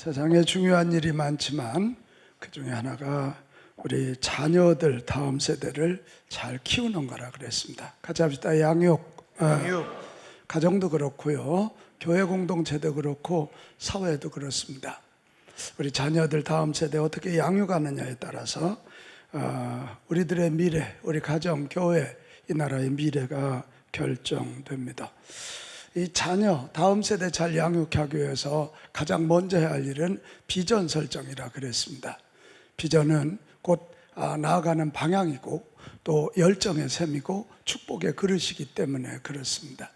세상에 중요한 일이 많지만 그 중에 하나가 우리 자녀들, 다음 세대를 잘 키우는 거라 그랬습니다. 같이 합시다. 양육. 가정도 그렇고요, 교회 공동체도 그렇고 사회도 그렇습니다. 우리 자녀들, 다음 세대 어떻게 양육하느냐에 따라서 우리들의 미래, 우리 가정, 교회, 이 나라의 미래가 결정됩니다. 이 자녀, 다음 세대 잘 양육하기 위해서 가장 먼저 해야 할 일은 비전 설정이라 그랬습니다. 비전은 곧 나아가는 방향이고 또 열정의 셈이고 축복의 그릇이기 때문에 그렇습니다.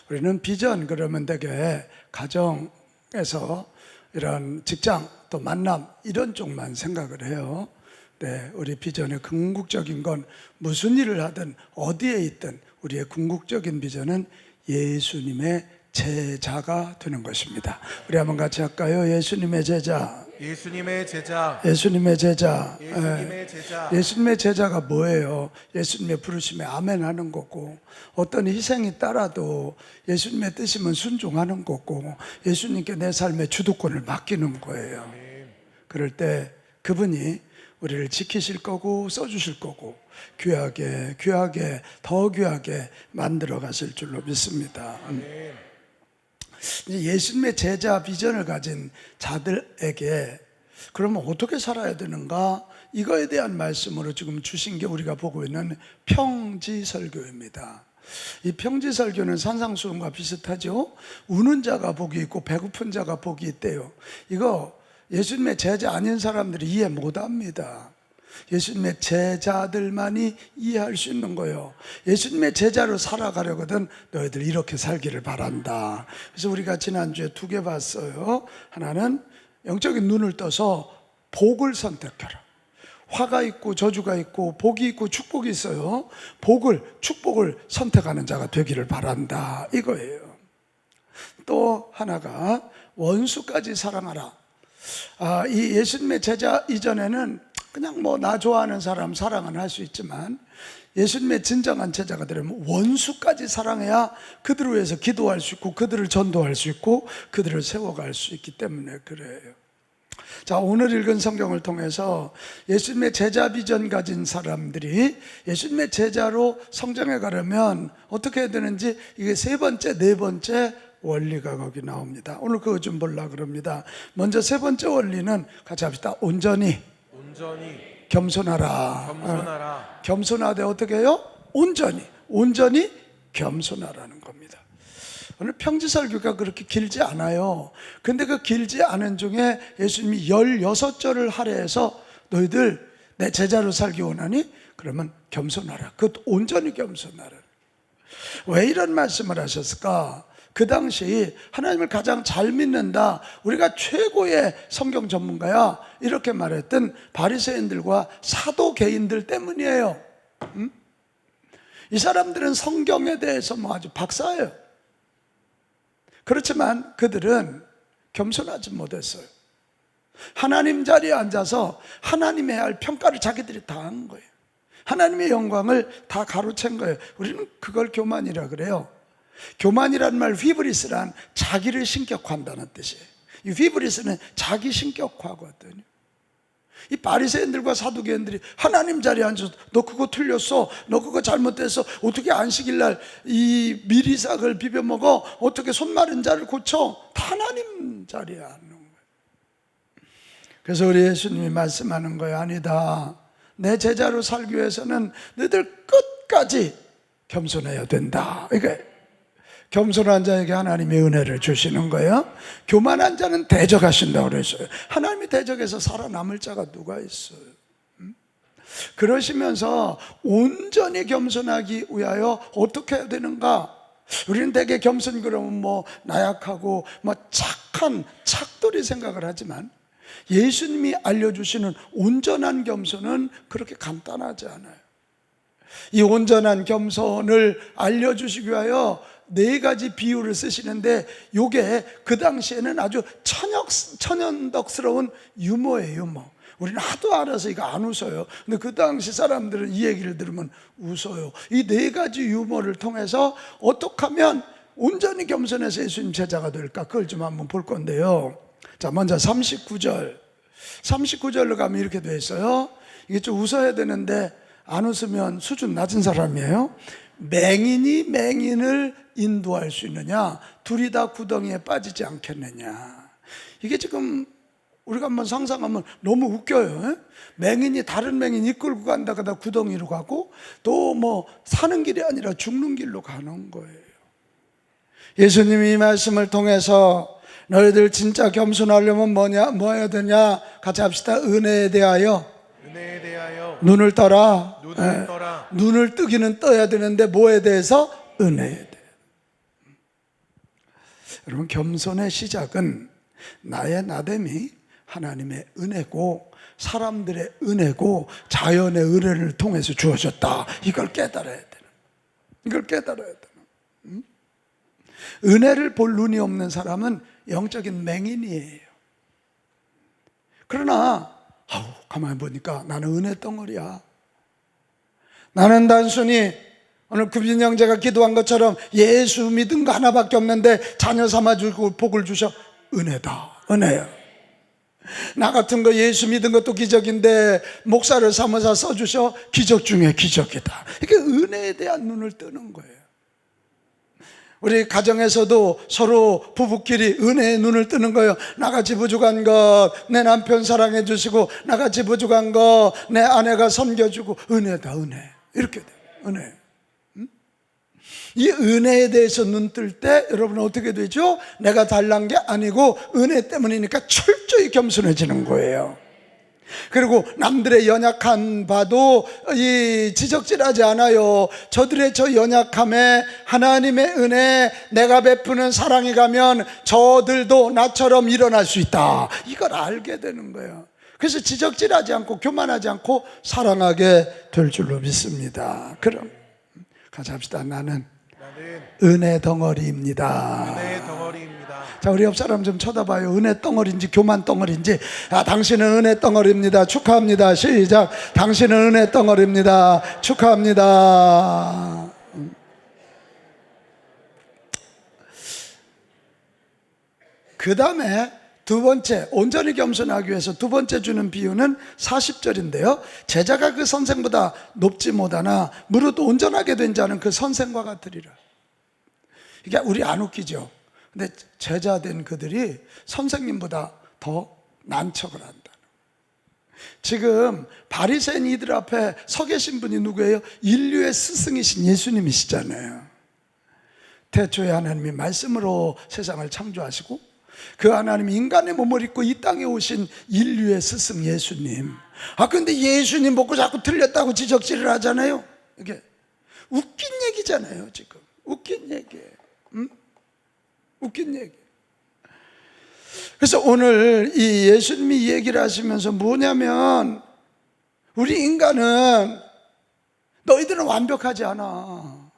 우리는 비전 그러면 되게 가정에서 이런 직장 또 만남 이런 쪽만 생각을 해요. 네, 우리 비전의 궁극적인 건 무슨 일을 하든 어디에 있든 우리의 궁극적인 비전은 예수님의 제자가 되는 것입니다. 우리 한번 같이 할까요? 예수님의 제자. 예수님의 제자. 예수님의 제자. 예수님의 제자. 예수님의 제자가 뭐예요? 예수님의 부르심에 아멘하는 거고, 어떤 희생이 따라도 예수님의 뜻이면 순종하는 거고, 예수님께 내 삶의 주도권을 맡기는 거예요. 그럴 때 그분이 우리를 지키실 거고 써주실 거고 귀하게 더 귀하게 만들어 가실 줄로 믿습니다. 예수님의 제자 비전을 가진 자들에게 그러면 어떻게 살아야 되는가? 이거에 대한 말씀으로 지금 주신 게 우리가 보고 있는 평지설교입니다. 이 평지설교는 산상수훈과 비슷하죠. 우는 자가 복이 있고 배고픈 자가 복이 있대요. 이거 예수님의 제자 아닌 사람들이 이해 못합니다. 예수님의 제자들만이 이해할 수 있는 거예요. 예수님의 제자로 살아가려거든 너희들 이렇게 살기를 바란다. 그래서 우리가 지난주에 두 개 봤어요. 하나는 영적인 눈을 떠서 복을 선택하라. 화가 있고 저주가 있고 복이 있고 축복이 있어요. 축복을 선택하는 자가 되기를 바란다, 이거예요. 또 하나가 원수까지 사랑하라. 이 예수님의 제자 이전에는 그냥 나 좋아하는 사람 사랑은 할 수 있지만 예수님의 진정한 제자가 되려면 원수까지 사랑해야 그들을 위해서 기도할 수 있고 그들을 전도할 수 있고 그들을 세워갈 수 있기 때문에 그래요. 자, 오늘 읽은 성경을 통해서 예수님의 제자 비전 가진 사람들이 예수님의 제자로 성장해 가려면 어떻게 해야 되는지, 이게 세 번째, 네 번째 원리가 거기 나옵니다. 오늘 그거 좀 보려고 그럽니다. 먼저 세 번째 원리는 같이 합시다. 온전히 겸손하라. 겸손하되 어떻게 해요? 온전히 겸손하라는 겁니다. 오늘 평지설교가 그렇게 길지 않아요. 근데 그 길지 않은 중에 예수님이 16절을 할애해서 너희들 내 제자로 살기 원하니? 그러면 겸손하라. 그것도 온전히 겸손하라. 왜 이런 말씀을 하셨을까? 그 당시 하나님을 가장 잘 믿는다, 우리가 최고의 성경 전문가야, 이렇게 말했던 바리새인들과 사도개인들 때문이에요. 이 사람들은 성경에 대해서 아주 박사예요. 그렇지만 그들은 겸손하지 못했어요. 하나님 자리에 앉아서 하나님이 해야 할 평가를 자기들이 다 한 거예요. 하나님의 영광을 다 가로챈 거예요. 우리는 그걸 교만이라 그래요. 교만이라는 말, 휘브리스란 자기를 신격화한다는 뜻이에요. 이 휘브리스는 자기 신격화거든요. 이 바리새인들과 사두개인들이 하나님 자리에 앉아서 너 그거 틀렸어, 너 그거 잘못됐어, 어떻게 안식일날 이 미리삭을 비벼 먹어, 어떻게 손 마른 자를 고쳐, 다 하나님 자리에 앉는 거예요. 그래서 우리 예수님이 말씀하는 거예요. 아니다, 내 제자로 살기 위해서는 너희들 끝까지 겸손해야 된다. 그러니까 겸손한 자에게 하나님의 은혜를 주시는 거예요. 교만한 자는 대적하신다고 그랬어요. 하나님이 대적해서 살아남을 자가 누가 있어요? 그러시면서 온전히 겸손하기 위하여 어떻게 해야 되는가? 우리는 되게 겸손 그러면 나약하고 착한 착돌이 생각을 하지만 예수님이 알려주시는 온전한 겸손은 그렇게 간단하지 않아요. 이 온전한 겸손을 알려주시기 위하여 네 가지 비유를 쓰시는데, 이게 그 당시에는 아주 천연덕스러운 유머예요, 유머. 우리는 하도 알아서 이거 안 웃어요. 근데 그 당시 사람들은 이 얘기를 들으면 웃어요. 이 네 가지 유머를 통해서 어떻게 하면 온전히 겸손해서 예수님 제자가 될까, 그걸 좀 한번 볼 건데요. 자, 먼저 39절. 39절로 가면 이렇게 돼 있어요. 이게 좀 웃어야 되는데 안 웃으면 수준 낮은 사람이에요. 맹인이 맹인을 인도할 수 있느냐? 둘이 다 구덩이에 빠지지 않겠느냐? 이게 지금 우리가 한번 상상하면 너무 웃겨요. 맹인이 다른 맹인 이끌고 간다가 구덩이로 가고 또 뭐 사는 길이 아니라 죽는 길로 가는 거예요. 예수님이 이 말씀을 통해서 너희들 진짜 겸손하려면 뭐 해야 되냐? 같이 합시다. 은혜에 대하여 눈을 떠라. 눈을 뜨기는 떠야 되는데 뭐에 대해서? 은혜에 대해. 여러분, 겸손의 시작은 나의 나됨이 하나님의 은혜고 사람들의 은혜고 자연의 은혜를 통해서 주어졌다. 이걸 깨달아야 되는. 이걸 깨달아야 되는. 은혜를 볼 눈이 없는 사람은 영적인 맹인이에요. 그러나 가만히 보니까 나는 은혜 덩어리야. 나는 단순히 오늘 구빈 형제가 기도한 것처럼 예수 믿은 거 하나밖에 없는데 자녀 삼아주고 복을 주셔. 은혜다. 은혜야. 나 같은 거 예수 믿은 것도 기적인데 목사를 삼아서 써주셔. 기적 중에 기적이다. 이게 은혜에 대한 눈을 뜨는 거예요. 우리 가정에서도 서로 부부끼리 은혜의 눈을 뜨는 거예요. 나같이 부족한 것 내 남편 사랑해 주시고, 나같이 부족한 것 내 아내가 섬겨주고. 은혜다. 은혜. 이렇게 돼요. 은혜. 이 은혜에 대해서 눈 뜰 때 여러분 어떻게 되죠? 내가 달란 게 아니고 은혜 때문이니까 철저히 겸손해지는 거예요. 그리고 남들의 연약한 바도 이 지적질하지 않아요. 저들의 저 연약함에 하나님의 은혜, 내가 베푸는 사랑이 가면 저들도 나처럼 일어날 수 있다. 이걸 알게 되는 거예요. 그래서 지적질하지 않고 교만하지 않고 사랑하게 될 줄로 믿습니다. 그럼 같이 합시다. 나는 은혜 덩어리입니다. 은혜의 덩어리입니다. 자, 우리 옆 사람 좀 쳐다봐요. 은혜 덩어리인지 교만 덩어리인지. 당신은 은혜 덩어리입니다. 축하합니다. 시작. 당신은 은혜 덩어리입니다. 축하합니다. 그 다음에 두 번째, 온전히 겸손하기 위해서 두 번째 주는 비유는 40절인데요 제자가 그 선생보다 높지 못하나 무릇 온전하게 된 자는 그 선생과 같으리라. 이게 우리 안 웃기죠? 근데 제자 된 그들이 선생님보다 더 난척을 한다. 지금 바리새인 이들 앞에 서 계신 분이 누구예요? 인류의 스승이신 예수님이시잖아요. 태초에 하나님이 말씀으로 세상을 창조하시고 그 하나님이 인간의 몸을 입고 이 땅에 오신 인류의 스승 예수님. 근데 예수님 보고 자꾸 틀렸다고 지적질을 하잖아요. 이게 웃긴 얘기잖아요. 지금 웃긴 얘기예요. 웃긴 얘기. 그래서 오늘 이 예수님이 이 얘기를 하시면서 뭐냐면 우리 인간은 너희들은 완벽하지 않아.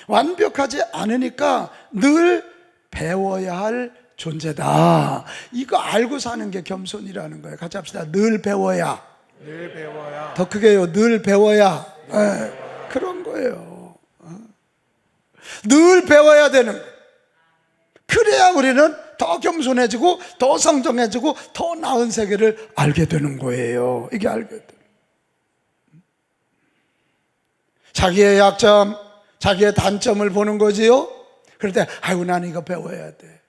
완벽하지 않으니까 늘 배워야 할 존재다. 이거 알고 사는 게 겸손이라는 거예요. 같이 합시다. 늘 배워야. 늘 배워야. 더 크게요. 늘 배워야. 그런 거예요. 늘 배워야 되는 거예요. 그래야 우리는 더 겸손해지고 더 성정해지고 더 나은 세계를 알게 되는 거예요. 이게 알게 돼요. 자기의 약점, 자기의 단점을 보는 거지요. 그럴 때 아이고 나는 이거 배워야 돼.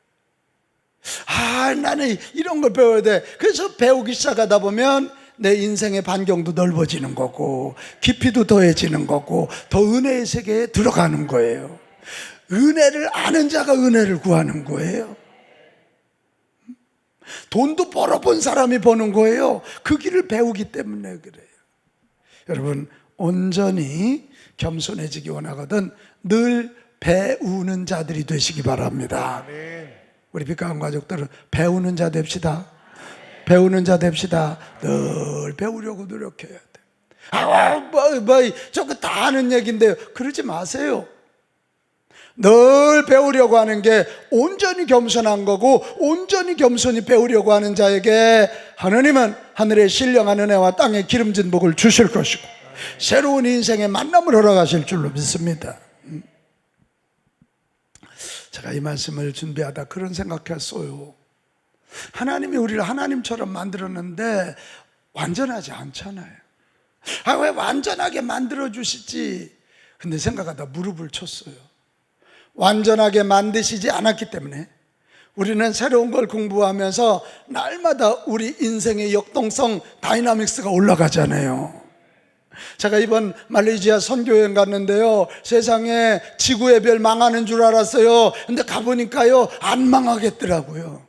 나는 이런 걸 배워야 돼. 그래서 배우기 시작하다 보면 내 인생의 반경도 넓어지는 거고 깊이도 더해지는 거고 더 은혜의 세계에 들어가는 거예요. 은혜를 아는 자가 은혜를 구하는 거예요. 돈도 벌어본 사람이 버는 거예요. 그 길을 배우기 때문에 그래요. 여러분 온전히 겸손해지기 원하거든 늘 배우는 자들이 되시기 바랍니다. 아멘. 우리 빛가운 가족들은 배우는 자 됩시다. 배우는 자 됩시다. 늘 배우려고 노력해야 돼. 저거 다 아는 얘기인데요. 그러지 마세요. 늘 배우려고 하는 게 온전히 겸손한 거고 온전히 겸손히 배우려고 하는 자에게 하느님은 하늘의 신령한 은혜와 땅의 기름진 복을 주실 것이고 새로운 인생의 만남을 허락하실 줄로 믿습니다. 제가 이 말씀을 준비하다 그런 생각했어요. 하나님이 우리를 하나님처럼 만들었는데 완전하지 않잖아요. 왜 완전하게 만들어 주시지? 근데 생각하다 무릎을 쳤어요. 완전하게 만드시지 않았기 때문에 우리는 새로운 걸 공부하면서 날마다 우리 인생의 역동성, 다이나믹스가 올라가잖아요. 제가 이번 말레이시아 선교여행 갔는데요, 세상에 지구의 별 망하는 줄 알았어요. 근데 가보니까요, 안 망하겠더라고요.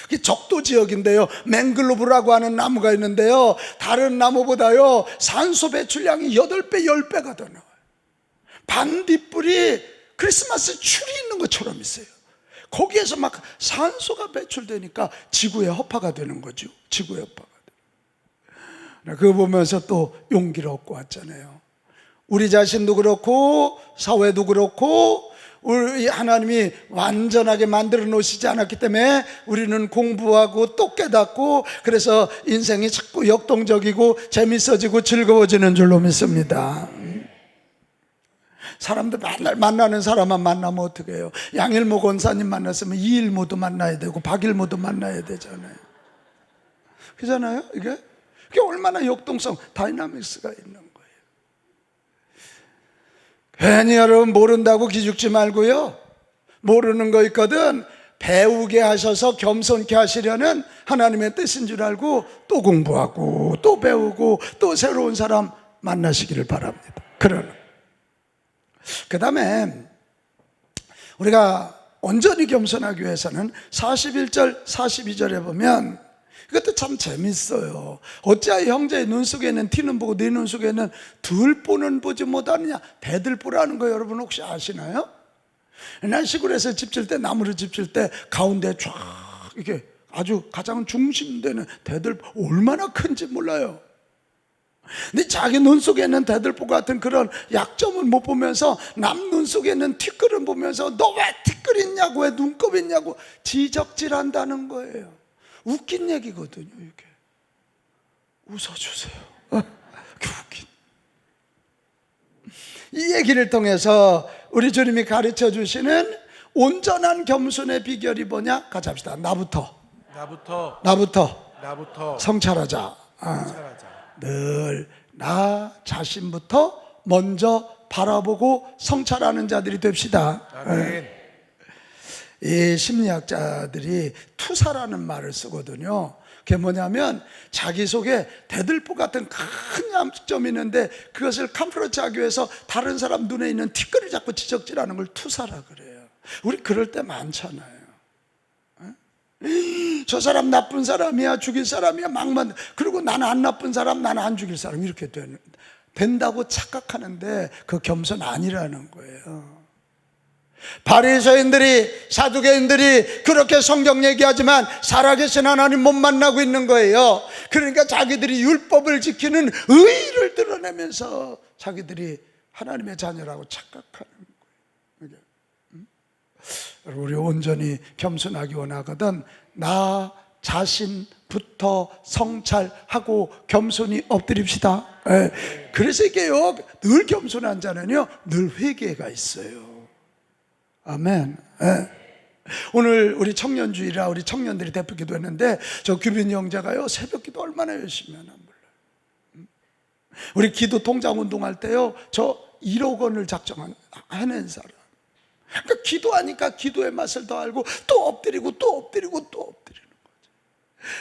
이게 적도 지역인데요, 맹글로브라고 하는 나무가 있는데요, 다른 나무보다요 산소 배출량이 8배, 10배가 더 나와요. 반딧불이 크리스마스 줄이 있는 것처럼 있어요. 거기에서 막 산소가 배출되니까 지구의 허파가 되는 거죠. 지구의 허파가 돼요. 그거 보면서 또 용기를 얻고 왔잖아요. 우리 자신도 그렇고 사회도 그렇고 우리 하나님이 완전하게 만들어 놓으시지 않았기 때문에 우리는 공부하고 또 깨닫고, 그래서 인생이 자꾸 역동적이고 재밌어지고 즐거워지는 줄로 믿습니다. 사람들 만나는 사람만 만나면 어떻게 해요? 양일모 권사님 만났으면 이일모도 만나야 되고 박일모도 만나야 되잖아요. 그잖아요. 이게 얼마나 역동성, 다이나믹스가 있는 거예요. 괜히 여러분 모른다고 기죽지 말고요, 모르는 거 있거든 배우게 하셔서 겸손케 하시려는 하나님의 뜻인 줄 알고 또 공부하고 또 배우고 또 새로운 사람 만나시기를 바랍니다. 그 다음에 우리가 온전히 겸손하기 위해서는 41절 42절에 보면 이것도 참 재밌어요. 어찌하여 형제의 눈 속에는 티는 보고 네 눈 속에는 들보는 보지 못하느냐. 대들보라는 거 여러분 혹시 아시나요? 옛날 시골에서 집 질 때, 나무를 집 질 때 가운데 쫙 이렇게 아주 가장 중심되는 대들보, 얼마나 큰지 몰라요. 근데 자기 눈 속에 있는 대들보 같은 그런 약점은 못 보면서 남 눈 속에 있는 티끌을 보면서 너 왜 티끌 있냐고, 왜 눈곱 있냐고 지적질한다는 거예요. 웃긴 얘기거든요. 이게 웃어주세요. 웃긴. 이 얘기를 통해서 우리 주님이 가르쳐 주시는 온전한 겸손의 비결이 뭐냐? 같이 합시다. 나부터 성찰하자. 늘 나 자신부터 먼저 바라보고 성찰하는 자들이 됩시다. 아멘. 이 심리학자들이 투사라는 말을 쓰거든요. 그게 뭐냐면 자기 속에 대들보 같은 큰 약점이 있는데 그것을 컴프로치하기 위해서 다른 사람 눈에 있는 티끌을 자꾸 지적질하는 걸 투사라 그래요. 우리 그럴 때 많잖아요. 저 사람 나쁜 사람이야, 죽일 사람이야, 막만. 그리고 나는 안 나쁜 사람, 나는 안 죽일 사람, 이렇게 된다고 착각하는데 그 겸손 아니라는 거예요. 바리새인들이, 사두개인들이 그렇게 성경 얘기하지만 살아계신 하나님 못 만나고 있는 거예요. 그러니까 자기들이 율법을 지키는 의의를 드러내면서 자기들이 하나님의 자녀라고 착각하는 거예요. 우리 온전히 겸손하기 원하거든 나 자신부터 성찰하고 겸손히 엎드립시다. 그래서 이게요, 늘 겸손한 자는요 늘 회개가 있어요. 아멘. 오늘 우리 청년주일이라 우리 청년들이 대표 기도했는데 저 규빈 형제가요 새벽 기도 얼마나 열심히 하나 몰라요. 우리 기도 통장 운동할 때요 저 1억 원을 해낸 사람. 그러니까 기도하니까 기도의 맛을 더 알고 또 엎드리고 또 엎드리고 또 엎드리는 거죠.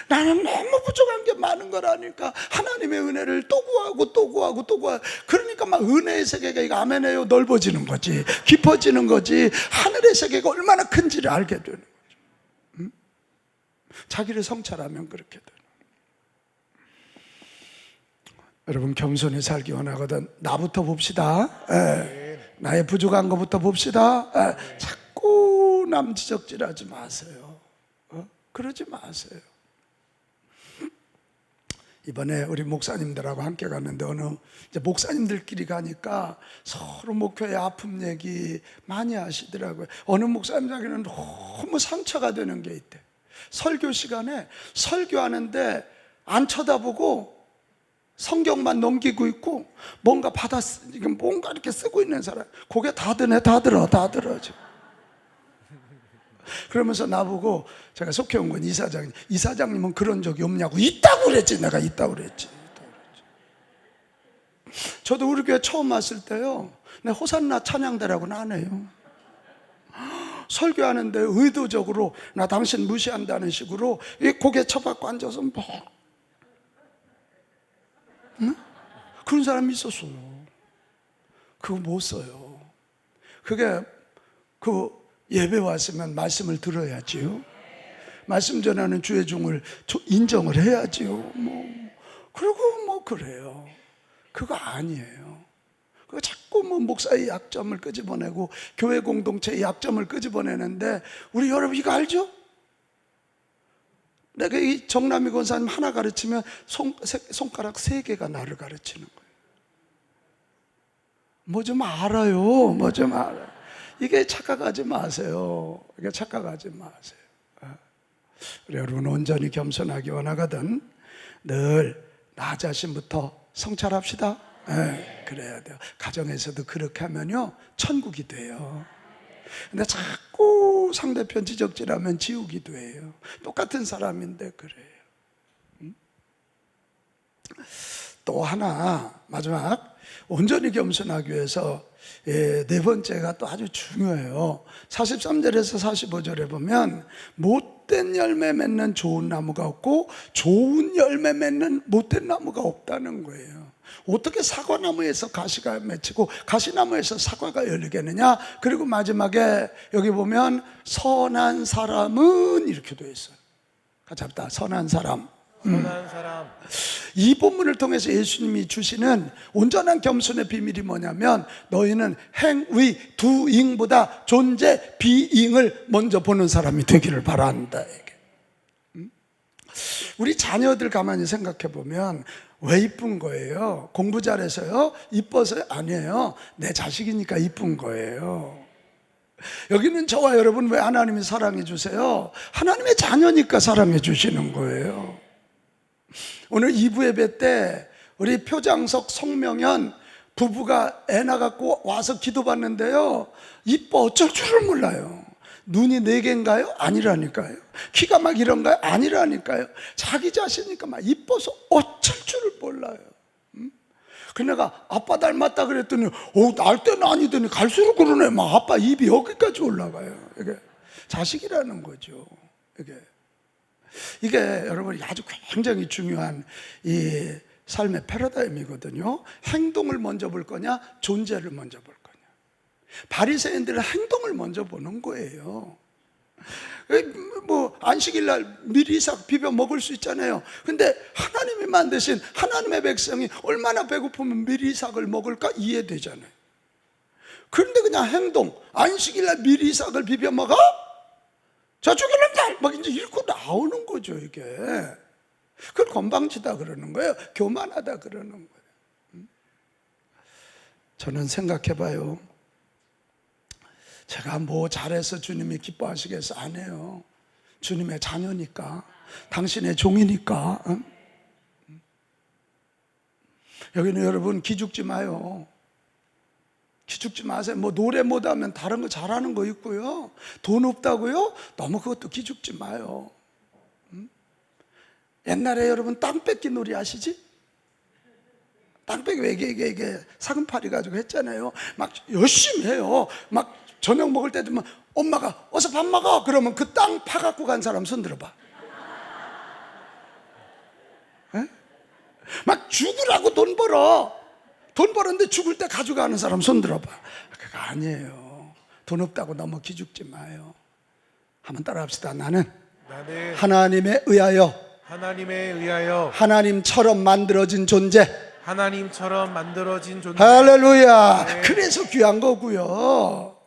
나는 너무 부족한 게 많은 거라니까 하나님의 은혜를 또 구하고 또 구하고 또 구하고, 그러니까 막 은혜의 세계가 이거 아멘해요 넓어지는 거지, 깊어지는 거지. 하늘의 세계가 얼마나 큰지를 알게 되는 거죠. 자기를 성찰하면 그렇게 되는 거예요. 여러분 겸손히 살기 원하거든 나부터 봅시다. 나의 부족한 것부터 봅시다. 자꾸 남 지적질하지 마세요. 그러지 마세요. 이번에 우리 목사님들하고 함께 갔는데 이제 목사님들끼리 가니까 서로 목회의 아픔 얘기 많이 하시더라고요. 어느 목사님에게는 너무 상처가 되는 게 있대. 설교 시간에 설교하는데 안 쳐다보고 성경만 넘기고 있고 뭔가 뭔가 이렇게 쓰고 있는 사람, 고개 다 드네, 다 들어 지금. 그러면서 나보고, 제가 속해 온 건 이사장님, 이사장님은 그런 적이 없냐고. 있다고 그랬지. 내가 있다고 그랬지. 저도 우리 교회 처음 왔을 때요, 내 호산나 찬양대라고는 안 해요. 설교하는데 의도적으로 나 당신 무시한다는 식으로 이 고개 쳐박고 앉아서 뭐, 응? 그런 사람이 있었어요. 그거 못 써요. 그게 그 예배 왔으면 말씀을 들어야지요. 말씀 전하는 주의 종을 인정을 해야지요. 그리고 그래요. 그거 아니에요. 그거 자꾸 목사의 약점을 끄집어내고 교회 공동체의 약점을 끄집어내는데, 우리 여러분 이거 알죠? 내가 이 정남이 권사님 하나 가르치면 손가락 3개가 나를 가르치는 거예요. 뭐 좀 알아요. 뭐 좀 알아요. 이게 착각하지 마세요. 이게 착각하지 마세요. 우리 여러분 온전히 겸손하기 원하거든 늘 나 자신부터 성찰합시다. 네, 그래야 돼요. 가정에서도 그렇게 하면요 천국이 돼요. 근데 자꾸 상대편 지적질하면 지옥이 돼요. 똑같은 사람인데 그래요. 또 하나 마지막, 온전히 겸손하기 위해서 4번째가 또 아주 중요해요. 43절에서 45절에 보면 못된 열매 맺는 좋은 나무가 없고 좋은 열매 맺는 못된 나무가 없다는 거예요. 어떻게 사과나무에서 가시가 맺히고 가시나무에서 사과가 열리겠느냐. 그리고 마지막에 여기 보면 선한 사람은 이렇게 되어 있어요. 같이 합시다. 선한 사람. 선한 사람. 이 본문을 통해서 예수님이 주시는 온전한 겸손의 비밀이 뭐냐면, 너희는 행위 두잉보다 존재 비잉을 먼저 보는 사람이 되기를 바란다. 우리 자녀들 가만히 생각해 보면 왜 이쁜 거예요? 공부 잘해서요? 이뻐서 아니에요. 내 자식이니까 이쁜 거예요. 여기는 저와 여러분 왜 하나님이 사랑해 주세요? 하나님의 자녀니까 사랑해 주시는 거예요. 오늘 2부 예배 때 우리 표장석 송명현 부부가 애 낳았고 와서 기도받는데요, 이뻐 어쩔 줄을 몰라요. 눈이 4개인가요? 아니라니까요. 키가 막 이런가요? 아니라니까요. 자기 자신이니까 막 이뻐서 어쩔 줄을 몰라요. 그 내가 아빠 닮았다 그랬더니 날 때는 아니더니 갈수록 그러네. 막 아빠 입이 여기까지 올라가요. 이게 자식이라는 거죠. 이게 여러분 아주 굉장히 중요한 이 삶의 패러다임이거든요. 행동을 먼저 볼 거냐, 존재를 먼저 볼 거냐. 바리새인들은 행동을 먼저 보는 거예요. 안식일날 미리삭 비벼 먹을 수 있잖아요. 근데 하나님이 만드신 하나님의 백성이 얼마나 배고프면 미리삭을 먹을까 이해되잖아요. 그런데 그냥 행동, 안식일날 미리삭을 비벼 먹어? 저쪽에는 막 이제 읽고 나오는 거죠, 이게. 그걸 건방지다 그러는 거예요. 교만하다 그러는 거예요. 저는 생각해 봐요. 제가 뭐 잘해서 주님이 기뻐하시겠어? 안 해요. 주님의 자녀니까, 당신의 종이니까. 여기는 여러분 기죽지 마요. 기죽지 마세요. 노래 못하면 다른 거 잘하는 거 있고요. 돈 없다고요? 너무 그것도 기죽지 마요. 옛날에 여러분 땅 뺏기 놀이 아시지? 땅 뺏기 이게 사금팔이 가지고 했잖아요. 막 열심히 해요. 막 저녁 먹을 때 되면 엄마가 어서 밥 먹어. 그러면 그 땅 파갖고 간 사람 손 들어봐. 에? 막 죽으라고 돈 벌었는데 죽을 때 가져가는 사람 손 들어봐. 그거 아니에요. 돈 없다고 너무 기죽지 마요. 한번 따라 합시다. 나는 하나님에 의하여 하나님처럼 만들어진 존재. 하나님처럼 만들어진 존재. 할렐루야. 네. 그래서 귀한 거고요.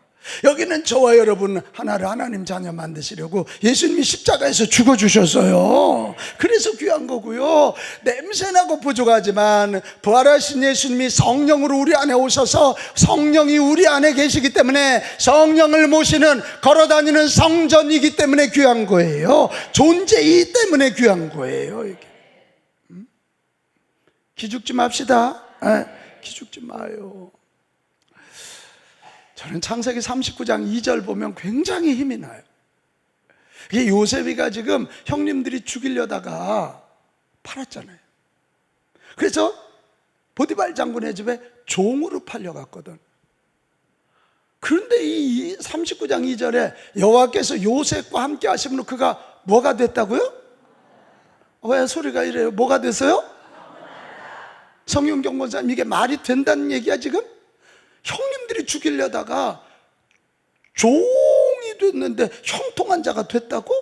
여기는 저와 여러분 하나를 하나님 자녀 만드시려고 예수님이 십자가에서 죽어주셨어요. 그래서 귀한 거고요. 냄새나고 부족하지만 부활하신 예수님이 성령으로 우리 안에 오셔서 성령이 우리 안에 계시기 때문에 성령을 모시는 걸어다니는 성전이기 때문에 귀한 거예요. 존재이기 때문에 귀한 거예요. 이게. 기죽지 맙시다. 기죽지 마요. 저는 창세기 39장 2절 보면 굉장히 힘이 나요. 이게 요셉이가 지금 형님들이 죽이려다가 팔았잖아요. 그래서 보디발 장군의 집에 종으로 팔려갔거든. 그런데 이 39장 2절에 여호와께서 요셉과 함께 하심으로 그가 뭐가 됐다고요? 왜 소리가 이래요? 뭐가 됐어요? 성윤경 권사님, 이게 말이 된다는 얘기야 지금? 형님들이 죽이려다가 종이 됐는데 형통한 자가 됐다고?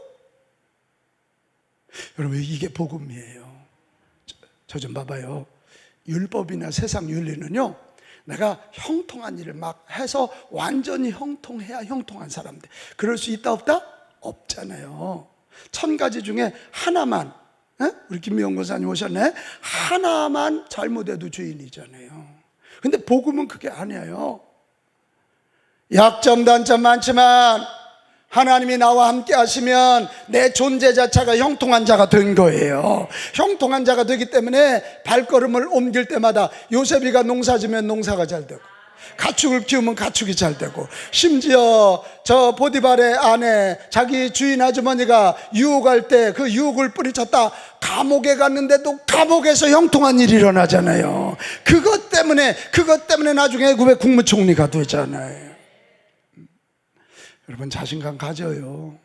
여러분, 이게 복음이에요. 저 좀 봐봐요. 율법이나 세상 윤리는요, 내가 형통한 일을 막 해서 완전히 형통해야 형통한 사람들. 그럴 수 있다 없다? 없잖아요. 1000가지 중에 하나만, 우리 김미영 권사님 오셨네. 하나만 잘못해도 죄인이잖아요. 근데 복음은 그게 아니에요. 약점 단점 많지만 하나님이 나와 함께 하시면 내 존재 자체가 형통한 자가 된 거예요. 형통한 자가 되기 때문에 발걸음을 옮길 때마다 요셉이가 농사 지면 농사가 잘 되고, 가축을 키우면 가축이 잘 되고, 심지어 저 보디발의 아내, 자기 주인 아주머니가 유혹할 때 그 유혹을 뿌리쳤다 감옥에 갔는데도 감옥에서 형통한 일이 일어나잖아요. 그것 때문에 나중에 애굽의 국무총리가 되잖아요. 여러분, 자신감 가져요.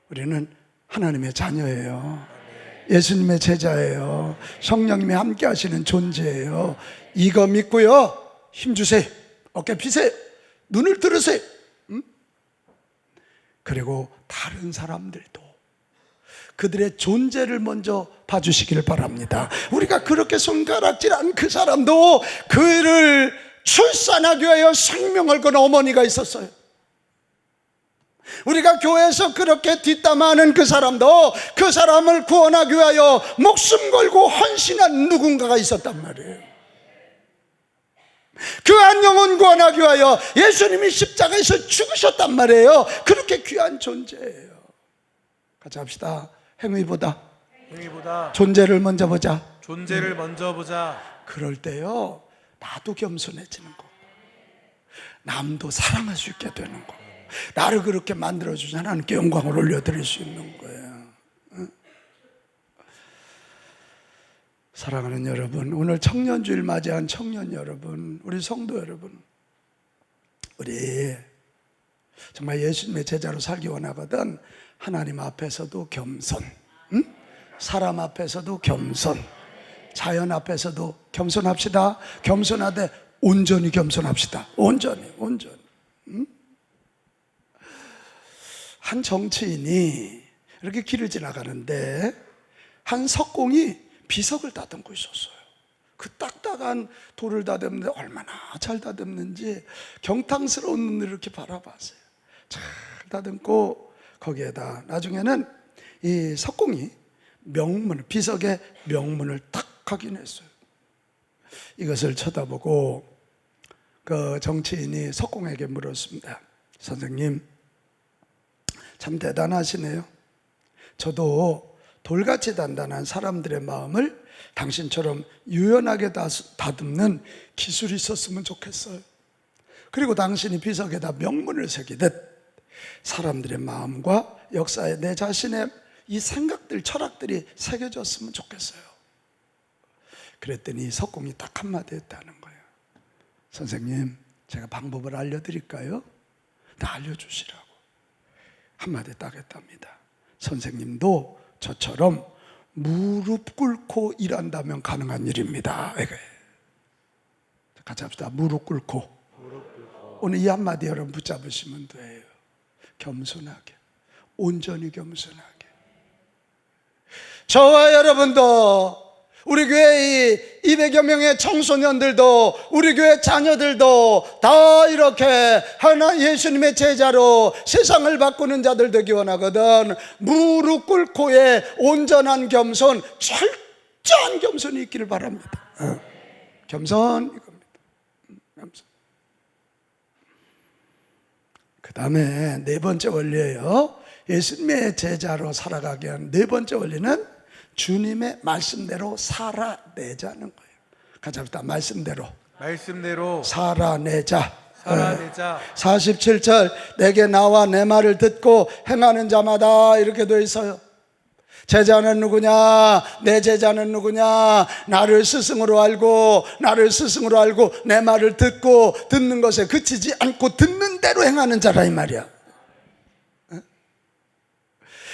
우리는 하나님의 자녀예요. 예수님의 제자예요. 성령님이 함께 하시는 존재예요. 이거 믿고요, 힘주세요. 어깨 피세요. 눈을 들으세요. 그리고 다른 사람들도 그들의 존재를 먼저 봐주시기를 바랍니다. 우리가 그렇게 손가락질한 그 사람도 그를 출산하기 위하여 생명을 건 어머니가 있었어요. 우리가 교회에서 그렇게 뒷담화하는 그 사람도 그 사람을 구원하기 위하여 목숨 걸고 헌신한 누군가가 있었단 말이에요. 그 한 영혼 구원하기 위하여 예수님이 십자가에서 죽으셨단 말이에요. 그렇게 귀한 존재예요. 같이 합시다. 행위보다 존재를 먼저 보자. 존재를 먼저 보자. 그럴 때요, 나도 겸손해지는 거, 남도 사랑할 수 있게 되는 거, 나를 그렇게 만들어주신 하나님께 영광을 올려드릴 수 있는 거예요. 사랑하는 여러분, 오늘 청년주일 맞이한 청년 여러분, 우리 성도 여러분, 우리 정말 예수님의 제자로 살기 원하거든. 하나님 앞에서도 겸손, 사람 앞에서도 겸손, 자연 앞에서도 겸손합시다. 겸손하되 온전히 겸손합시다. 온전히. 한 정치인이 이렇게 길을 지나가는데 한 석공이 비석을 다듬고 있었어요. 그 딱딱한 돌을 다듬는데 얼마나 잘 다듬는지 경탕스러운 눈으로 이렇게 바라봤어요. 잘 다듬고 거기에다 나중에는 이 석공이 비석의 명문을 딱 확인했어요. 이것을 쳐다보고 그 정치인이 석공에게 물었습니다. 선생님, 참 대단하시네요. 저도 돌같이 단단한 사람들의 마음을 당신처럼 유연하게 다듬는 기술이 있었으면 좋겠어요. 그리고 당신이 비석에다 명문을 새기듯 사람들의 마음과 역사에 내 자신의 이 생각들, 철학들이 새겨졌으면 좋겠어요. 그랬더니 석공이 딱 한마디 했다는 거예요. 선생님, 제가 방법을 알려드릴까요? 네, 알려주시라고 한마디 딱 했답니다. 선생님도 저처럼 무릎 꿇고 일한다면 가능한 일입니다. 같이 합시다. 무릎 꿇고. 오늘 이 한마디 여러분 붙잡으시면 돼요. 겸손하게, 온전히 겸손하게. 저와 여러분도, 우리 교회 200여 명의 청소년들도, 우리 교회 자녀들도 다 이렇게 하나 예수님의 제자로 세상을 바꾸는 자들 되기 원하거든. 무릎 꿇고의 온전한 겸손, 철저한 겸손이 있기를 바랍니다. 겸손 이겁니다. 겸손. 그 다음에 네 번째 원리예요. 예수님의 제자로 살아가게 하는 네 번째 원리는 주님의 말씀대로 살아내자는 거예요. 같이 합시다. 말씀대로 살아내자. 살아내자. 47절 내게 나와 내 말을 듣고 행하는 자마다 이렇게 돼 있어요. 제자는 누구냐? 내 제자는 누구냐? 나를 스승으로 알고 내 말을 듣고 듣는 것에 그치지 않고 듣는 대로 행하는 자라 이 말이야.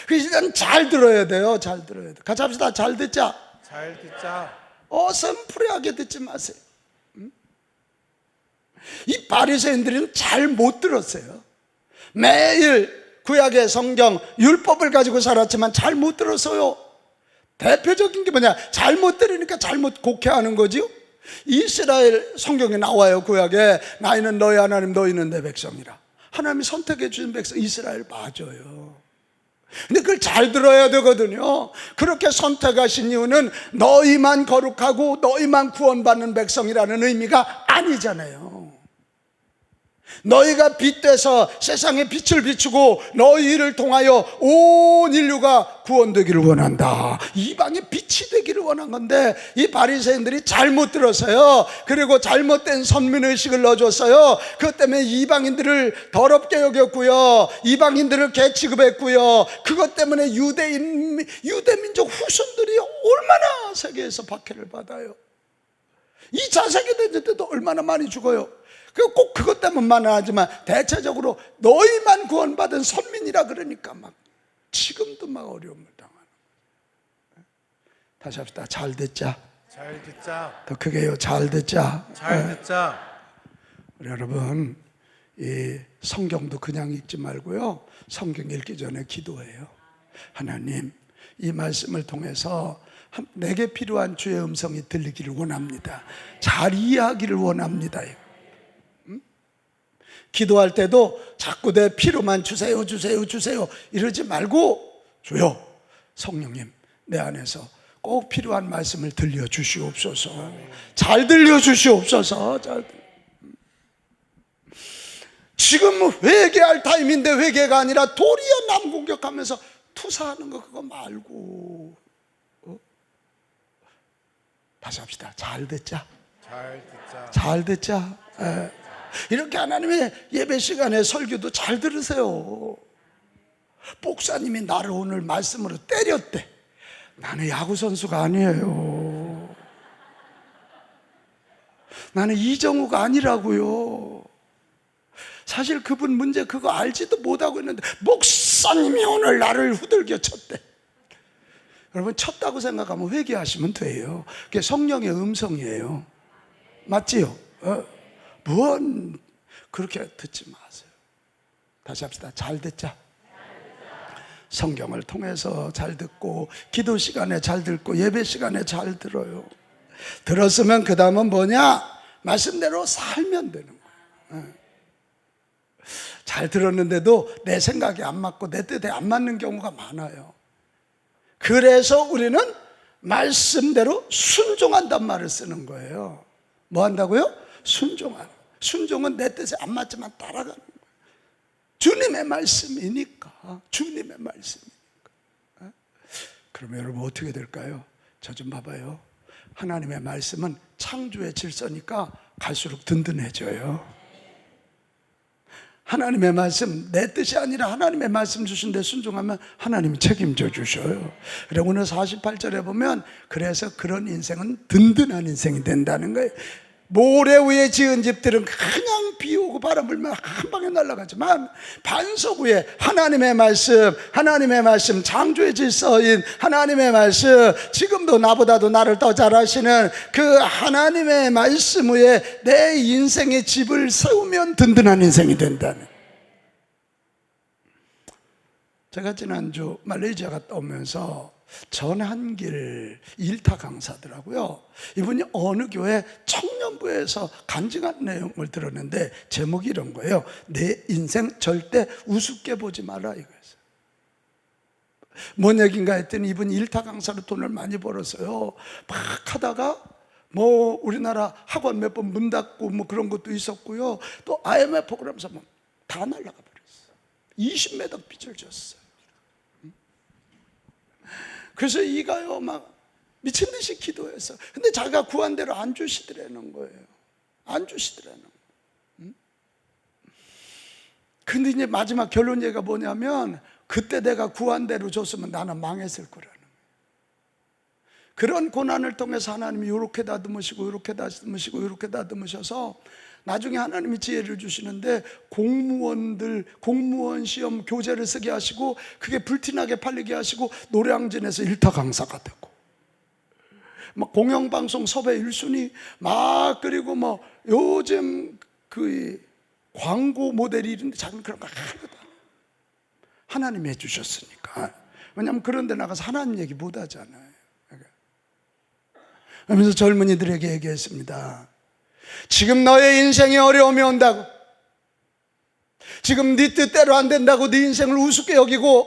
그래서 잘 들어야 돼요. 잘 들어야 돼. 같이 합시다. 잘 듣자. 잘 듣자. 어슴푸레하게 듣지 마세요. 이 바리새인들은 잘 못 들었어요. 매일 구약의 성경 율법을 가지고 살았지만 잘 못 들었어요. 대표적인 게 뭐냐? 잘못 들으니까 잘못 곡해하는 거지요. 이스라엘 성경에 나와요. 구약에 나이는 너희 하나님 너희는 내 백성이라. 하나님이 선택해 주신 백성 이스라엘 맞아요. 근데 그걸 잘 들어야 되거든요. 그렇게 선택하신 이유는 너희만 거룩하고 너희만 구원받는 백성이라는 의미가 아니잖아요. 너희가 빛돼서 세상에 빛을 비추고 너희를 통하여 온 인류가 구원되기를 원한다. 이방의 빛이 되기를 원한 건데 이 바리새인들이 잘못 들었어요. 그리고 잘못된 선민의식을 넣어줬어요. 그것 때문에 이방인들을 더럽게 여겼고요, 이방인들을 개취급했고요. 그것 때문에 유대민족 후손들이 얼마나 세계에서 박해를 받아요. 2차 세계대전 때도 얼마나 많이 죽어요. 꼭 그것 때문만은 하지만 대체적으로 너희만 구원받은 선민이라 그러니까 막 지금도 막 어려움을 당하는 거예요. 다시 합시다. 잘 듣자. 잘 듣자. 더 크게요. 잘 듣자. 잘 듣자. 우리 여러분, 이 성경도 그냥 읽지 말고요, 성경 읽기 전에 기도해요. 하나님, 이 말씀을 통해서 내게 필요한 주의 음성이 들리기를 원합니다. 잘 이해하기를 원합니다. 기도할 때도 자꾸 내 필요만 주세요 이러지 말고, 주여 성령님 내 안에서 꼭 필요한 말씀을 들려주시옵소서. 잘 들려주시옵소서. 지금 회개할 타임인데 회개가 아니라 도리어 남 공격하면서 투사하는 거 그거 말고. 다시 합시다. 잘 듣자. 잘 듣자. 잘 듣자. 이렇게 하나님의 예배 시간에 설교도 잘 들으세요. 목사님이 나를 오늘 말씀으로 때렸대. 나는 야구 선수가 아니에요. 나는 이정우가 아니라고요. 사실 그분 문제 그거 알지도 못하고 있는데 목사님이 오늘 나를 후들겨 쳤대. 여러분, 쳤다고 생각하면 회개하시면 돼요. 그게 성령의 음성이에요. 맞지요? 뭔 그렇게 듣지 마세요. 다시 합시다. 잘 듣자. 성경을 통해서 잘 듣고, 기도 시간에 잘 듣고, 예배 시간에 잘 들어요. 들었으면 그 다음은 뭐냐? 말씀대로 살면 되는 거예요. 잘 들었는데도 내 생각이 안 맞고 내 뜻에 안 맞는 경우가 많아요. 그래서 우리는 말씀대로 순종한단 말을 쓰는 거예요. 뭐 한다고요? 순종하는. 순종은 내 뜻에 안 맞지만 따라가는 거예요. 주님의 말씀이니까. 주님의 말씀이니까. 그러면 여러분 어떻게 될까요? 저 좀 봐봐요. 하나님의 말씀은 창조의 질서니까 갈수록 든든해져요. 하나님의 말씀, 내 뜻이 아니라 하나님의 말씀 주신 데 순종하면 하나님이 책임져 주셔요. 그래 오늘 48절에 보면, 그래서 그런 인생은 든든한 인생이 된다는 거예요. 모래 위에 지은 집들은 그냥 비 오고 바람 불면 한 방에 날아가지만, 반석 위에 하나님의 말씀, 창조의 질서인 하나님의 말씀, 지금도 나보다도 나를 더 잘 아시는 그 하나님의 말씀 위에 내 인생의 집을 세우면 든든한 인생이 된다는. 제가 지난주 말레이시아 갔다 오면서 전한길 일타 강사더라고요. 이분이 어느 교회 청년부에서 간증한 내용을 들었는데 제목이 이런 거예요. 내 인생 절대 우습게 보지 마라, 이거였어요. 뭔 얘기인가 했더니 이분이 일타 강사로 돈을 많이 벌었어요. 막 하다가 뭐 우리나라 학원 몇 번 문 닫고 뭐 그런 것도 있었고요. 또 IMF 프로그램에서 막 다 날라가 버렸어요. 20m 빚을 졌어요. 그래서 이가요 막 미친 듯이 기도했어. 근데 자기가 구한 대로 안 주시더라는 거예요. 안 주시더라는 거예요. 근데 이제 마지막 결론 얘기가 뭐냐면 그때 내가 구한 대로 줬으면 나는 망했을 거라는 거예요. 그런 고난을 통해서 하나님이 이렇게 다듬으시고 이렇게 다듬으시고 이렇게 다듬으셔서 나중에 하나님이 지혜를 주시는데 공무원 시험 교재를 쓰게 하시고 그게 불티나게 팔리게 하시고 노량진에서 일타 강사가 되고 막 공영방송 섭외 1순위 막 그리고 뭐 요즘 그 광고 모델이 이런데 자기는 그런 거 하거든. 하나님이 해주셨으니까. 왜냐하면 그런 데 나가서 하나님 얘기 못 하잖아요. 그러면서 젊은이들에게 얘기했습니다. 지금 너의 인생에 어려움이 온다고, 지금 네 뜻대로 안 된다고 네 인생을 우습게 여기고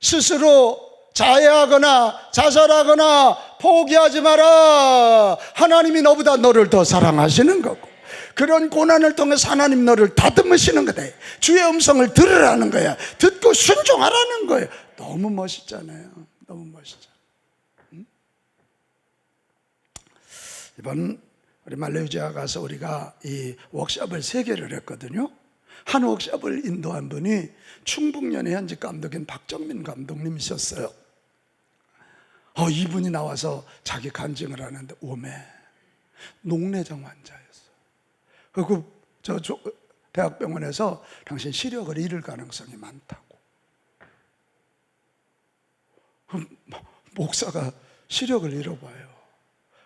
스스로 자해하거나 자살하거나 포기하지 마라. 하나님이 너보다 너를 더 사랑하시는 거고 그런 고난을 통해서 하나님 너를 다듬으시는 거다. 주의 음성을 들으라는 거야. 듣고 순종하라는 거예요. 너무 멋있잖아요. 너무 멋있죠. 이번 우리 말레이시아 가서 우리가 이 워크숍을 3개를 했거든요. 한 워크숍을 인도한 분이 충북연의 현직 감독인 박정민 감독님이셨어요. 이분이 나와서 자기 간증을 하는데 오메 녹내장 환자였어. 그리고 저 대학병원에서 당신 시력을 잃을 가능성이 많다고. 목사가 시력을 잃어봐요.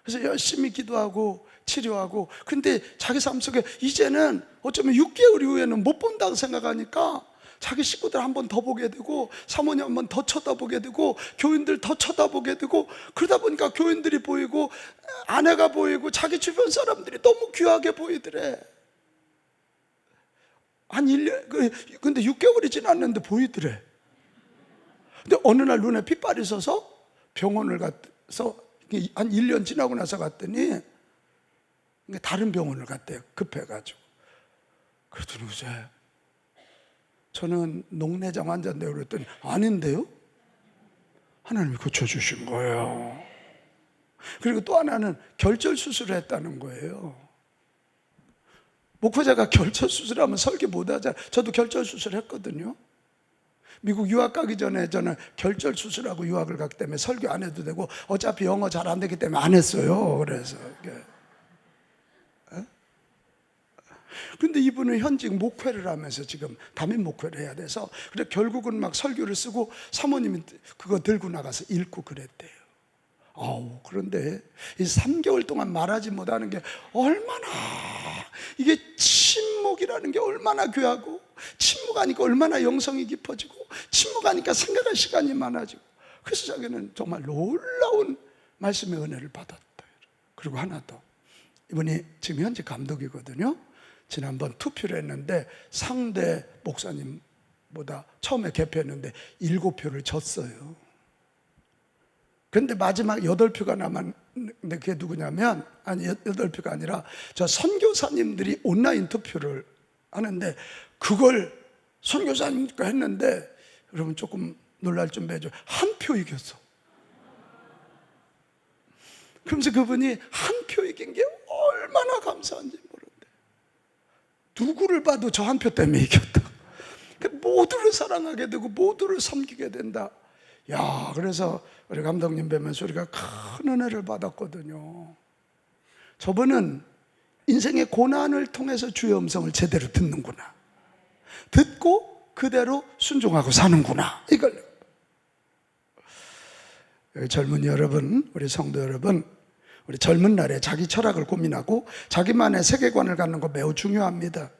그래서 열심히 기도하고 치료하고, 근데 자기 삶 속에 이제는 어쩌면 6개월 이후에는 못 본다고 생각하니까 자기 식구들 한 번 더 보게 되고 사모님 한 번 더 쳐다보게 되고 교인들 더 쳐다보게 되고, 그러다 보니까 교인들이 보이고 아내가 보이고 자기 주변 사람들이 너무 귀하게 보이더래. 한 1년, 근데 6개월이 지났는데 보이더래. 근데 어느 날 눈에 핏발이 서서 병원을 가서 한 1년 지나고 나서 갔더니 다른 병원을 갔대요. 급해가지고. 그랬더니 그제 저는 녹내장 환자인데요. 그랬더니 아닌데요? 하나님이 고쳐주신 거예요. 그리고 또 하나는 결절 수술을 했다는 거예요. 목회자가 결절 수술하면 설교 못 하잖아요. 저도 결절 수술 했거든요. 미국 유학 가기 전에 저는 결절 수술하고 유학을 갔기 때문에 설교 안 해도 되고 어차피 영어 잘 안 되기 때문에 안 했어요. 그래서 근데 이분은 현직 목회를 하면서 지금 담임 목회를 해야 돼서, 그래 결국은 막 설교를 쓰고 사모님이 그거 들고 나가서 읽고 그랬대요. 그런데 이 3개월 동안 말하지 못하는 게 얼마나, 이게 침묵이라는 게 얼마나 귀하고, 침묵하니까 얼마나 영성이 깊어지고, 침묵하니까 생각할 시간이 많아지고, 그래서 자기는 정말 놀라운 말씀의 은혜를 받았다. 그리고 하나 더, 이분이 지금 현재 감독이거든요. 지난번 투표를 했는데 상대 목사님보다 처음에 개표했는데 7표를 졌어요. 근데 마지막 8표가 남았는데 그게 누구냐면, 아니 8표가 아니라 저 선교사님들이 온라인 투표를 하는데 그걸 선교사님과 했는데, 여러분 조금 놀랄 준비해줘. 1표 이겼어. 그러면서 그분이 1표 이긴 게 얼마나 감사한지 모르는데, 누구를 봐도 저 1표 때문에 이겼다. 모두를 사랑하게 되고 모두를 섬기게 된다. 야, 그래서 우리 감독님 뵈면서 우리가 큰 은혜를 받았거든요. 저분은 인생의 고난을 통해서 주의 음성을 제대로 듣는구나, 듣고 그대로 순종하고 사는구나, 이걸. 여기 젊은이 여러분, 우리 성도 여러분, 우리 젊은 날에 자기 철학을 고민하고 자기만의 세계관을 갖는 거 매우 중요합니다.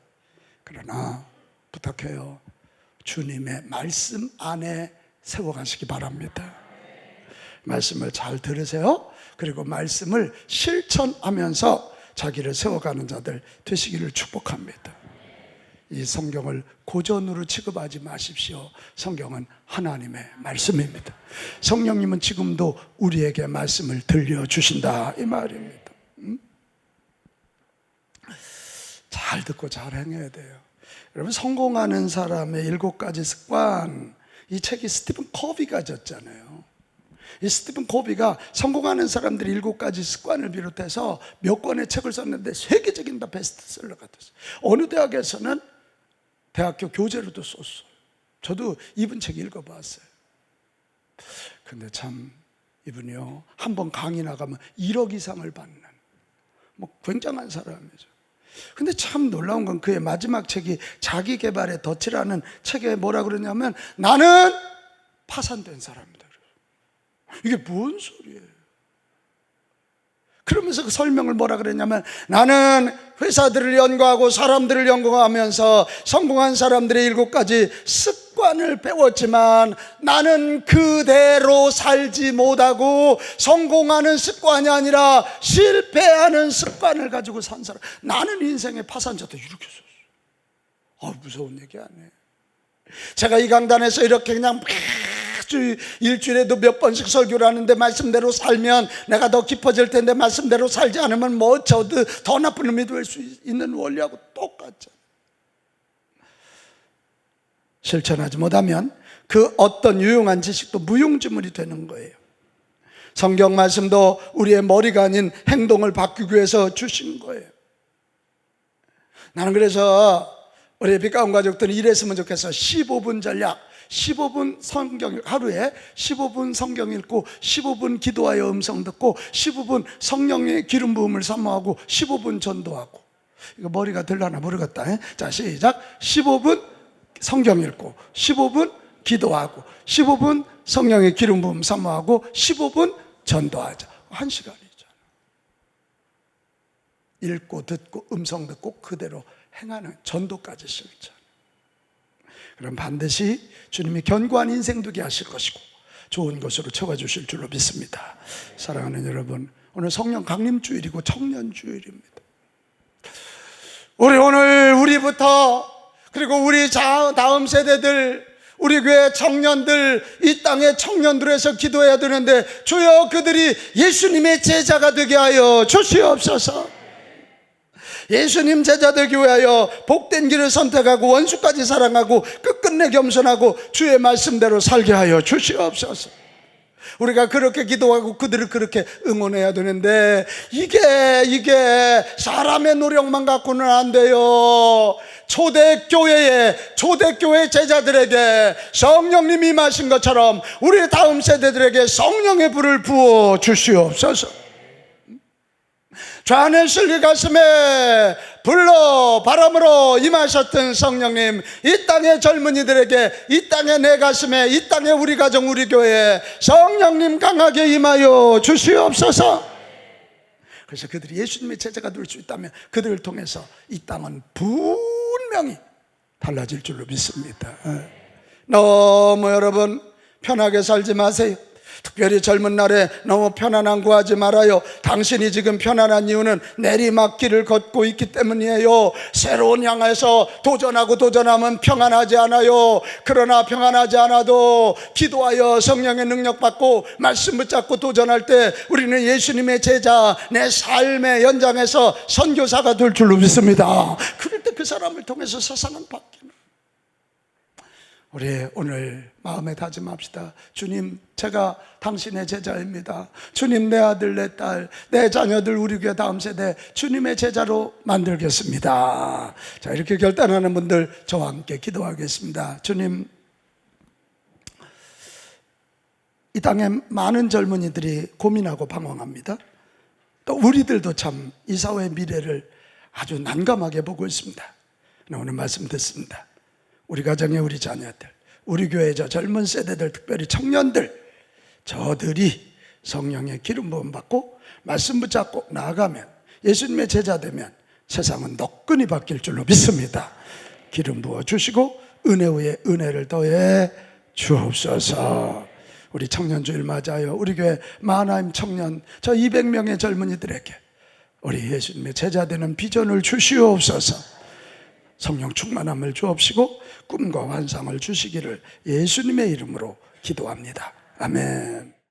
그러나 부탁해요, 주님의 말씀 안에 세워가시기 바랍니다. 말씀을 잘 들으세요. 그리고 말씀을 실천하면서 자기를 세워가는 자들 되시기를 축복합니다. 이 성경을 고전으로 취급하지 마십시오. 성경은 하나님의 말씀입니다. 성령님은 지금도 우리에게 말씀을 들려주신다, 이 말입니다. 잘 듣고 잘 행해야 돼요. 여러분, 성공하는 사람의 7가지 습관, 이 책이 스티븐 코비가 졌잖아요. 이 스티븐 코비가 성공하는 사람들이 7가지 습관을 비롯해서 몇 권의 책을 썼는데 세계적인 다 베스트셀러가 됐어요. 어느 대학에서는 대학교 교재로도 썼어요. 저도 이분 책 읽어봤어요. 근데 참 이분이요, 한번 강의 나가면 1억 이상을 받는 뭐 굉장한 사람이죠. 근데 참 놀라운 건 그의 마지막 책이 자기개발의 덫이라는 책에 뭐라 그러냐면, 나는 파산된 사람이다. 이게 뭔 소리예요? 그러면서 그 설명을 뭐라 그랬냐면, 나는 회사들을 연구하고 사람들을 연구하면서 성공한 사람들의 7가지 습관을 배웠지만 나는 그대로 살지 못하고 성공하는 습관이 아니라 실패하는 습관을 가지고 산 사람. 나는 인생의 파산자다, 이렇게 썼어요. 무서운 얘기 아니에요. 제가 이 강단에서 이렇게 그냥 일주일에도 몇 번씩 설교를 하는데 말씀대로 살면 내가 더 깊어질 텐데 말씀대로 살지 않으면 뭐 저도 더 나쁜 놈이 될 수 있는 원리하고 똑같죠. 실천하지 못하면 그 어떤 유용한 지식도 무용지물이 되는 거예요. 성경 말씀도 우리의 머리가 아닌 행동을 바꾸기 위해서 주신 거예요. 나는 그래서 우리 빛가운 가족들은 이랬으면 좋겠어. 15분 전략, 15분 성경, 하루에 15분 성경 읽고 15분 기도하여 음성 듣고 15분 성령의 기름 부음을 사모하고 15분 전도하고. 이거 머리가 들라나 모르겠다. 자, 시작. 15분 성경 읽고 15분 기도하고 15분 성령의 기름 부음 사모하고 15분 전도하자. 1시간이잖아. 읽고 듣고 음성 듣고 그대로 행하는 전도까지 실천. 그럼 반드시 주님이 견고한 인생 두게 하실 것이고 좋은 것으로 채워주실 줄로 믿습니다. 사랑하는 여러분, 오늘 성령 강림주일이고 청년주일입니다. 우리 오늘 우리부터, 그리고 우리 다음 세대들, 우리 교회 청년들, 이 땅의 청년들에서 기도해야 되는데, 주여 그들이 예수님의 제자가 되게 하여 주시옵소서. 예수님 제자 되기 위하여 복된 길을 선택하고 원수까지 사랑하고 끝끝내 겸손하고 주의 말씀대로 살게 하여 주시옵소서. 우리가 그렇게 기도하고 그들을 그렇게 응원해야 되는데, 이게 사람의 노력만 갖고는 안 돼요. 초대교회 제자들에게 성령님이 임하신 것처럼 우리 다음 세대들에게 성령의 불을 부어 주시옵소서. 좌하늘슬리 가슴에 불로 바람으로 임하셨던 성령님, 이 땅의 젊은이들에게, 이 땅의 내 가슴에, 이 땅의 우리 가정 우리 교회에 성령님 강하게 임하여 주시옵소서. 그래서 그들이 예수님의 제자가 될 수 있다면 그들을 통해서 이 땅은 분명히 달라질 줄로 믿습니다. 너무 여러분 편하게 살지 마세요. 특별히 젊은 날에 너무 편안한 구하지 말아요. 당신이 지금 편안한 이유는 내리막길을 걷고 있기 때문이에요. 새로운 향해서 도전하면 평안하지 않아요. 그러나 평안하지 않아도 기도하여 성령의 능력 받고 말씀 붙잡고 도전할 때 우리는 예수님의 제자, 내 삶의 연장에서 선교사가 될 줄로 믿습니다. 그럴 때 그 사람을 통해서 세상은 바뀌는. 우리 오늘 마음에 다짐합시다. 주님, 제가 당신의 제자입니다. 주님, 내 아들, 내 딸, 내 자녀들, 우리 교회 다음 세대 주님의 제자로 만들겠습니다. 자, 이렇게 결단하는 분들 저와 함께 기도하겠습니다. 주님, 이 땅에 많은 젊은이들이 고민하고 방황합니다. 또 우리들도 참 이 사회의 미래를 아주 난감하게 보고 있습니다. 오늘 말씀 듣습니다. 우리 가정의 우리 자녀들, 우리 교회의 저 젊은 세대들, 특별히 청년들, 저들이 성령의 기름 부음 받고 말씀 붙잡고 나아가면, 예수님의 제자 되면 세상은 너끈히 바뀔 줄로 믿습니다. 기름 부어 주시고 은혜 위에 은혜를 더해 주옵소서. 우리 청년주일 맞아요. 우리 교회 마하나임 청년, 저 200명의 젊은이들에게 우리 예수님의 제자 되는 비전을 주시옵소서. 성령 충만함을 주옵시고 꿈과 환상을 주시기를 예수님의 이름으로 기도합니다. 아멘.